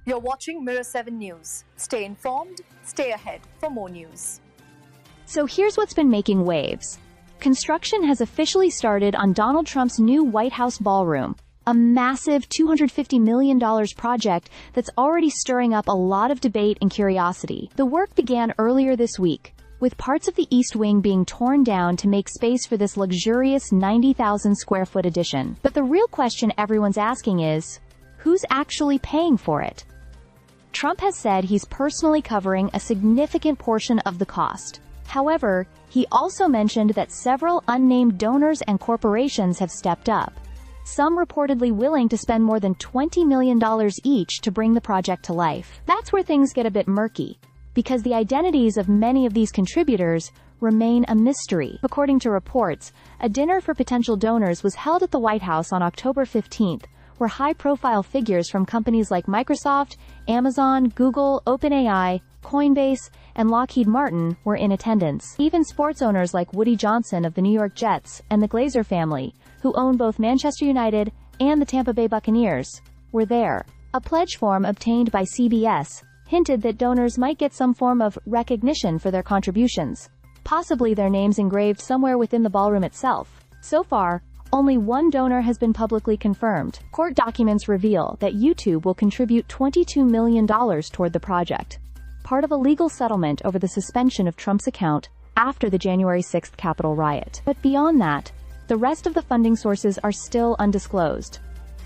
You're watching Mirror 7 News. Stay informed, stay ahead for more news. So here's what's been making waves. Construction has officially started on Donald Trump's new White House Ballroom, a massive $250 million project that's already stirring up a lot of debate and curiosity. The work began earlier this week, with parts of the East Wing being torn down to make space for this luxurious 90,000 square foot addition. But the real question everyone's asking is, who's actually paying for it? Trump has said he's personally covering a significant portion of the cost. However, he also mentioned that several unnamed donors and corporations have stepped up, some reportedly willing to spend more than $20 million each to bring the project to life. That's where things get a bit murky, because the identities of many of these contributors remain a mystery. According to reports, a dinner for potential donors was held at the White House on October 15th, where high-profile figures from companies like Microsoft, Amazon, Google, OpenAI, Coinbase, and Lockheed Martin were in attendance. Even sports owners like Woody Johnson of the New York Jets and the Glazer family, who own both Manchester United and the Tampa Bay Buccaneers, were there. A pledge form obtained by CBS hinted that donors might get some form of recognition for their contributions, possibly their names engraved somewhere within the ballroom itself. So far, only one donor has been publicly confirmed. Court documents reveal that YouTube will contribute $22 million toward the project, part of a legal settlement over the suspension of Trump's account after the January 6th Capitol riot. But beyond that, the rest of the funding sources are still undisclosed.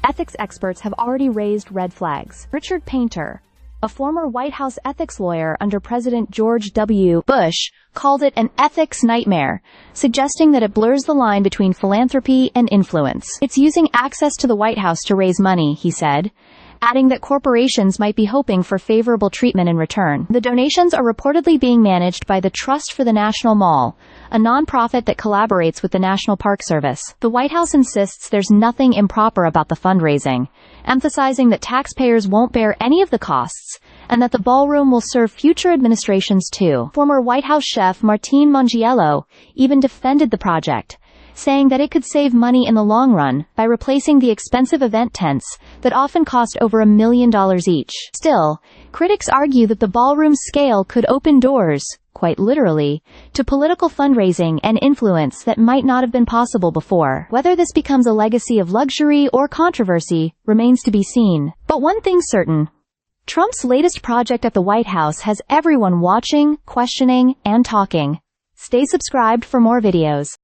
Ethics experts have already raised red flags. Richard Painter, a former White House ethics lawyer under President George W. Bush, called it an ethics nightmare, suggesting that it blurs the line between philanthropy and influence. It's using access to the White House to raise money, he said, adding that corporations might be hoping for favorable treatment in return. The donations are reportedly being managed by the Trust for the National Mall, a nonprofit that collaborates with the National Park Service. The White House insists there's nothing improper about the fundraising, emphasizing that taxpayers won't bear any of the costs, and that the ballroom will serve future administrations too. Former White House chef Martine Mongiello even defended the project, saying that it could save money in the long run by replacing the expensive event tents that often cost over $1 million each. Still, critics argue that the ballroom's scale could open doors, quite literally, to political fundraising and influence that might not have been possible before. Whether this becomes a legacy of luxury or controversy remains to be seen. But one thing's certain: Trump's latest project at the White House has everyone watching, questioning, and talking. Stay subscribed for more videos.